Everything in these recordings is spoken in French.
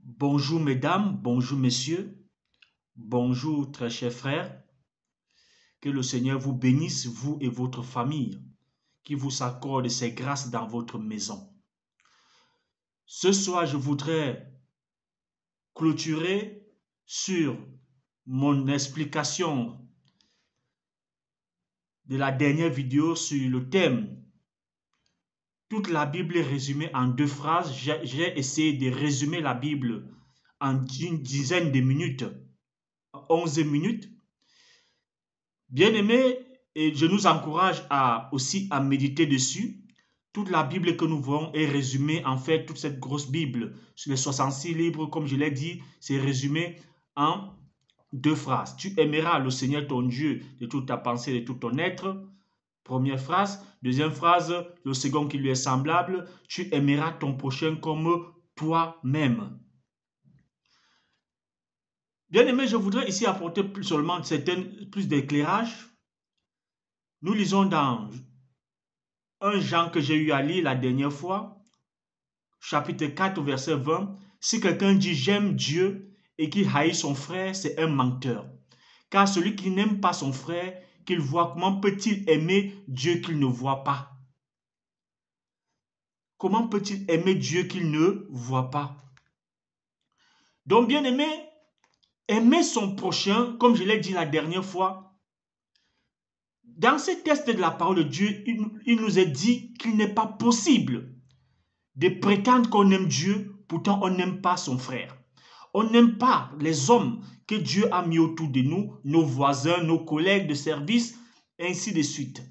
Bonjour mesdames, bonjour messieurs, bonjour très chers frères. Que le Seigneur vous bénisse, vous et votre famille, qu'il vous accorde ses grâces dans votre maison. Ce soir, je voudrais clôturer sur mon explication de la dernière vidéo sur le thème. Toute la Bible est résumée en 2 phrases. J'ai essayé de résumer la Bible en une dizaine de minutes, 11 minutes. Bien-aimés, et je nous encourage aussi à méditer dessus. Toute la Bible que nous voyons est résumée, en fait, toute cette grosse Bible, sur les 66 livres, comme je l'ai dit, c'est résumé en 2 phrases. Tu aimeras le Seigneur ton Dieu de toute ta pensée, de tout ton être. Première phrase. Deuxième phrase, le second qui lui est semblable, tu aimeras ton prochain comme toi-même. Bien-aimé, je voudrais ici apporter plus d'éclairage. Nous lisons dans 1 Jean que j'ai eu à lire la dernière fois, chapitre 4, verset 20. Si quelqu'un dit j'aime Dieu et qu'il haït son frère, c'est un menteur. Car celui qui n'aime pas son frère, qu'il voit, comment peut-il aimer Dieu qu'il ne voit pas? Comment peut-il aimer Dieu qu'il ne voit pas? Donc, bien aimé, aimer son prochain, comme je l'ai dit la dernière fois, dans ce texte de la parole de Dieu, il nous est dit qu'il n'est pas possible de prétendre qu'on aime Dieu, pourtant on n'aime pas son frère. On n'aime pas les hommes que Dieu a mis autour de nous, nos voisins, nos collègues de service, ainsi de suite.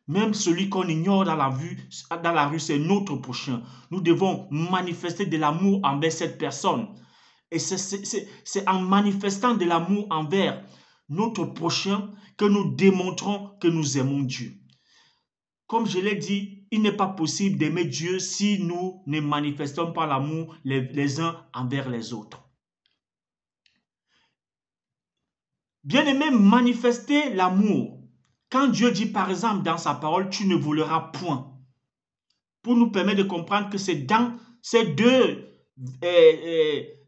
Même celui qu'on ignore dans la rue, c'est notre prochain. Nous devons manifester de l'amour envers cette personne. Et c'est en manifestant de l'amour envers notre prochain que nous démontrons que nous aimons Dieu. Comme je l'ai dit, il n'est pas possible d'aimer Dieu si nous ne manifestons pas l'amour les uns envers les autres. Bien-aimé, manifester l'amour. Quand Dieu dit par exemple dans sa parole, tu ne voleras point. Pour nous permettre de comprendre que c'est dans ces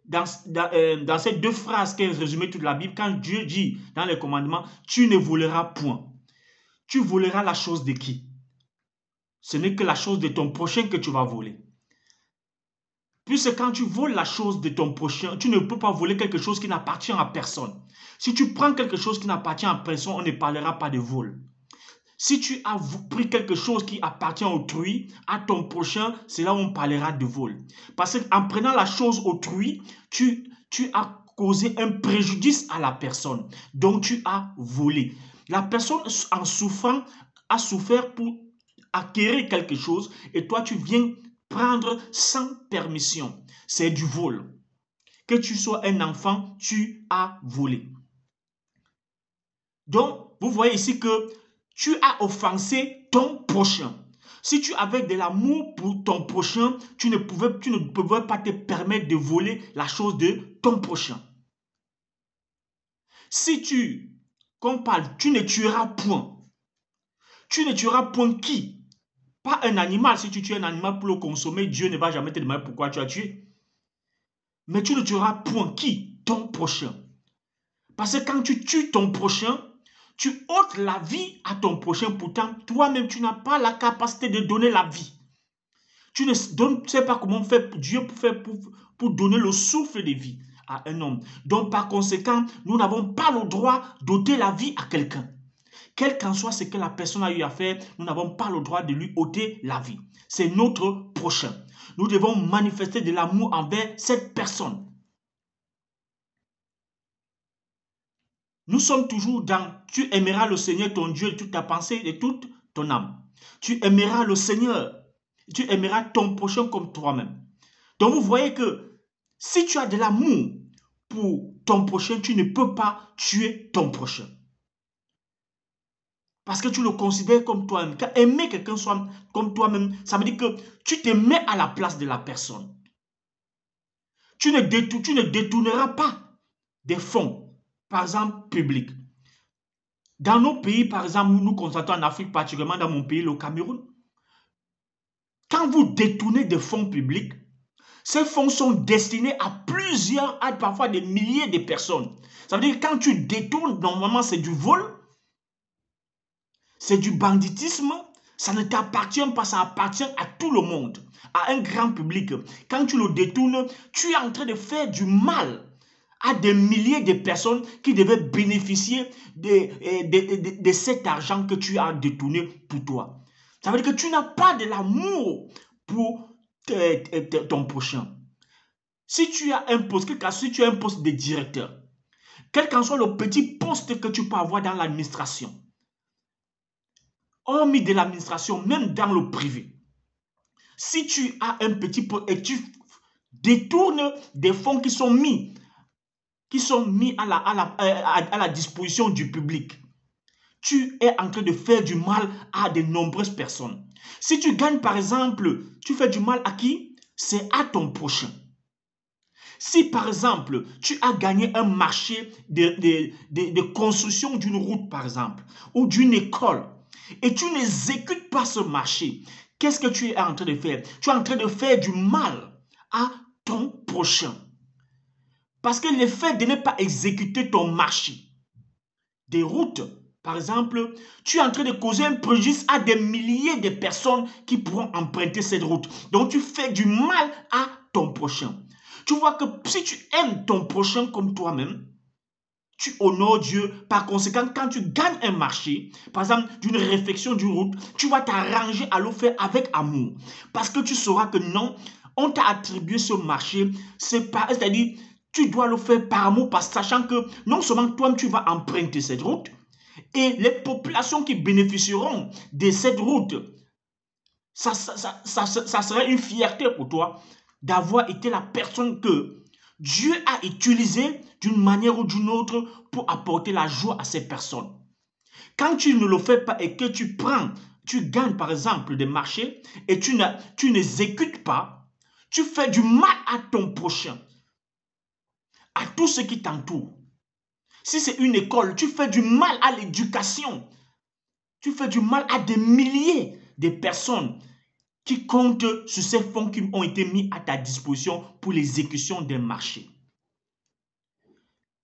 dans ces deux phrases qu'est résumée toute la Bible, quand Dieu dit dans les commandements, tu ne voleras point. Tu voleras la chose de qui? Ce n'est que la chose de ton prochain que tu vas voler. Puisque quand tu voles la chose de ton prochain, tu ne peux pas voler quelque chose qui n'appartient à personne. Si tu prends quelque chose qui n'appartient à personne, on ne parlera pas de vol. Si tu as pris quelque chose qui appartient à autrui, à ton prochain, c'est là où on parlera de vol. Parce qu'en prenant la chose autrui, tu as causé un préjudice à la personne. Donc tu as volé. La personne en souffrant a souffert pour acquérir quelque chose et toi tu viens prendre sans permission. C'est du vol. Que tu sois un enfant, tu as volé. Donc, vous voyez ici que tu as offensé ton prochain. Si tu avais de l'amour pour ton prochain, tu ne pouvais pas te permettre de voler la chose de ton prochain. Si qu'on parle, tu ne tueras point. Tu ne tueras point qui? Pas un animal. Si tu tues un animal pour le consommer, Dieu ne va jamais te demander pourquoi tu as tué. Mais tu ne tueras point qui? Ton prochain. Parce que quand tu tues ton prochain, tu ôtes la vie à ton prochain. Pourtant, toi-même, tu n'as pas la capacité de donner la vie. Tu ne sais pas comment Dieu fait pour donner le souffle de vie à un homme. Donc, par conséquent, nous n'avons pas le droit d'ôter la vie à quelqu'un. Quel qu'en soit ce que la personne a eu à faire, nous n'avons pas le droit de lui ôter la vie. C'est notre prochain. Nous devons manifester de l'amour envers cette personne. Nous sommes toujours dans « Tu aimeras le Seigneur ton Dieu de toute ta pensée et de toute ton âme ». Tu aimeras le Seigneur. Tu aimeras ton prochain comme toi-même. Donc vous voyez que si tu as de l'amour pour ton prochain, tu ne peux pas tuer ton prochain. Parce que tu le considères comme toi-même. Car aimer quelqu'un soit comme toi-même, ça veut dire que tu te mets à la place de la personne. Tu ne détourneras pas des fonds, par exemple, publics. Dans nos pays, par exemple, nous constatons en Afrique, particulièrement dans mon pays, le Cameroun, quand vous détournez des fonds publics, Ces fonds sont destinés à plusieurs, à parfois des milliers de personnes. Ça veut dire que quand tu détournes, normalement c'est du vol, c'est du banditisme, ça ne t'appartient pas, ça appartient à tout le monde, à un grand public. Quand tu le détournes, tu es en train de faire du mal à des milliers de personnes qui devaient bénéficier de cet argent que tu as détourné pour toi. Ça veut dire que tu n'as pas de l'amour pour ton prochain. Si tu as un poste, si tu as un poste de directeur, quel qu'en soit le petit poste que tu peux avoir dans l'administration, hormis de l'administration, même dans le privé, si tu as un petit poste et tu détournes des fonds qui sont mis à la disposition du public, tu es en train de faire du mal à de nombreuses personnes. Si tu gagnes, par exemple, tu fais du mal à qui? C'est à ton prochain. Si, par exemple, tu as gagné un marché de construction d'une route, par exemple, ou d'une école, et tu n'exécutes pas ce marché, qu'est-ce que tu es en train de faire? Tu es en train de faire du mal à ton prochain. Parce que le fait de ne pas exécuter ton marché des routes, par exemple, tu es en train de causer un préjudice à des milliers de personnes qui pourront emprunter cette route. Donc, tu fais du mal à ton prochain. Tu vois que si tu aimes ton prochain comme toi-même, tu honores Dieu. Par conséquent, quand tu gagnes un marché, par exemple, d'une réflexion d'une route, tu vas t'arranger à le faire avec amour. Parce que tu sauras que non, on t'a attribué ce marché, c'est-à-dire, tu dois le faire par amour, sachant que non seulement toi-même tu vas emprunter cette route, et les populations qui bénéficieront de cette route, ça serait une fierté pour toi d'avoir été la personne que Dieu a utilisée d'une manière ou d'une autre pour apporter la joie à ces personnes. Quand tu ne le fais pas et que tu gagnes par exemple des marchés et tu n'exécutes pas, tu fais du mal à ton prochain, à tout ce qui t'entoure. Si c'est une école, tu fais du mal à l'éducation. Tu fais du mal à des milliers de personnes qui comptent sur ces fonds qui ont été mis à ta disposition pour l'exécution des marchés.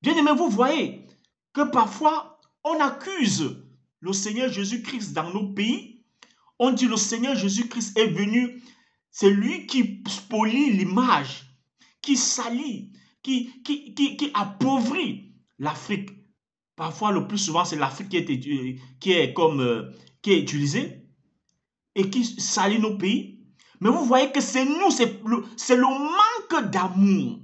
Bien aimé, vous voyez que parfois, on accuse le Seigneur Jésus-Christ dans nos pays. On dit le Seigneur Jésus-Christ est venu, c'est lui qui spolie l'image, qui salit, qui appauvrit l'Afrique. Parfois, le plus souvent, c'est l'Afrique qui est utilisée et qui salit nos pays. Mais vous voyez que c'est nous, c'est le manque d'amour.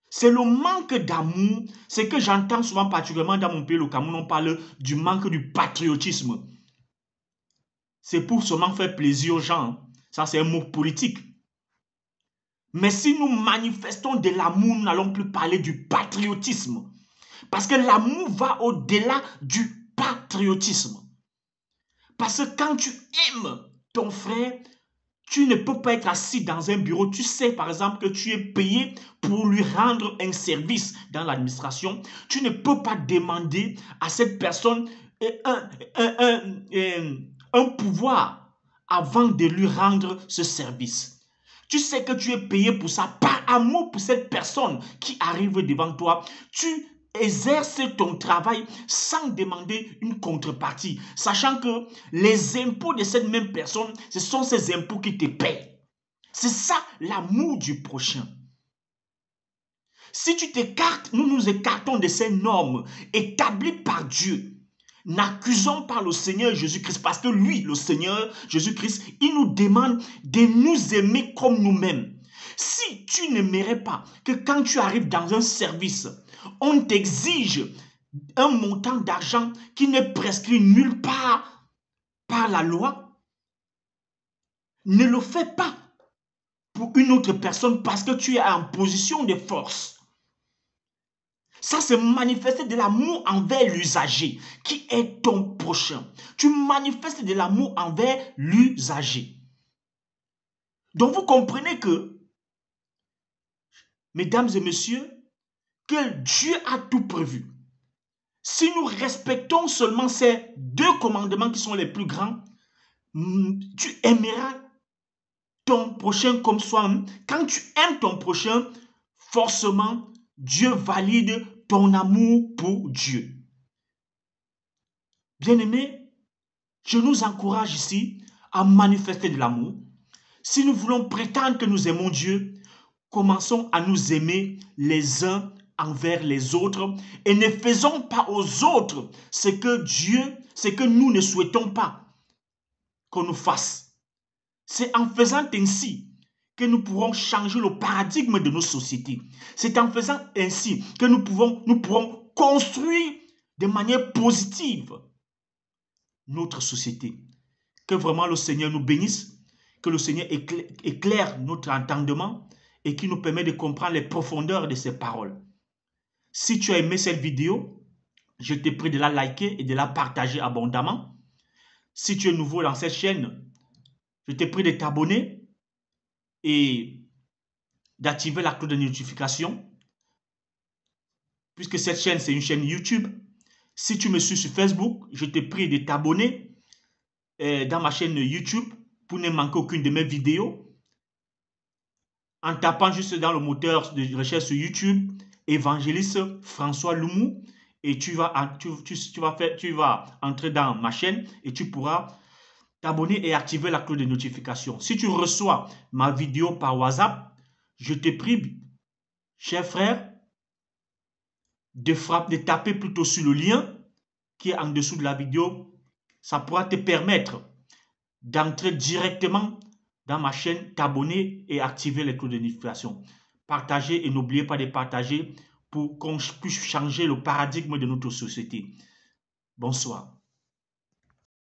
C'est le manque d'amour. C'est que j'entends souvent particulièrement dans mon pays, le Cameroun, on parle du manque du patriotisme. C'est pour seulement faire plaisir aux gens. Ça, c'est un mot politique. Mais si nous manifestons de l'amour, nous n'allons plus parler du patriotisme. Parce que l'amour va au-delà du patriotisme. Parce que quand tu aimes ton frère, tu ne peux pas être assis dans un bureau. Tu sais, par exemple, que tu es payé pour lui rendre un service dans l'administration. Tu ne peux pas demander à cette personne un pouvoir avant de lui rendre ce service. Tu sais que tu es payé pour ça, par amour pour cette personne qui arrive devant toi. Tu exerce ton travail sans demander une contrepartie, sachant que les impôts de cette même personne, ce sont ces impôts qui te payent. C'est ça l'amour du prochain. Si tu t'écartes, nous nous écartons de ces normes établies par Dieu. N'accusons pas le Seigneur Jésus-Christ parce que lui, le Seigneur Jésus-Christ, il nous demande de nous aimer comme nous-mêmes. Si tu n'aimerais pas que quand tu arrives dans un service, on t'exige un montant d'argent qui n'est prescrit nulle part par la loi, ne le fais pas pour une autre personne parce que tu es en position de force. Ça, c'est manifester de l'amour envers l'usager, qui est ton prochain. Tu manifestes de l'amour envers l'usager. Donc, vous comprenez que, mesdames et messieurs, que Dieu a tout prévu. Si nous respectons seulement ces deux commandements qui sont les plus grands, tu aimeras ton prochain comme soi-même, quand tu aimes ton prochain, forcément, Dieu valide ton amour pour Dieu. Bien-aimés, je nous encourage ici à manifester de l'amour. Si nous voulons prétendre que nous aimons Dieu, commençons à nous aimer les uns envers les autres et ne faisons pas aux autres ce que nous ne souhaitons pas qu'on nous fasse. C'est en faisant ainsi que nous pourrons changer le paradigme de nos sociétés. C'est en faisant ainsi que nous pourrons construire de manière positive notre société. Que vraiment le Seigneur nous bénisse, que le Seigneur éclaire notre entendement et qui nous permet de comprendre les profondeurs de ses paroles. Si tu as aimé cette vidéo, je te prie de la liker et de la partager abondamment. Si tu es nouveau dans cette chaîne, je te prie de t'abonner et d'activer la cloche de notification, puisque cette chaîne, c'est une chaîne YouTube. Si tu me suis sur Facebook, je te prie de t'abonner dans ma chaîne YouTube pour ne manquer aucune de mes vidéos. En tapant juste dans le moteur de recherche sur YouTube, évangéliste François Loumou, et tu vas entrer dans ma chaîne et tu pourras t'abonner et activer la cloche de notification. Si tu reçois ma vidéo par WhatsApp, je te prie, cher frère, de taper plutôt sur le lien qui est en dessous de la vidéo. Ça pourra te permettre d'entrer directement dans ma chaîne, t'abonner et activer les cloches de notification. Partagez et n'oubliez pas de partager pour qu'on puisse changer le paradigme de notre société. Bonsoir.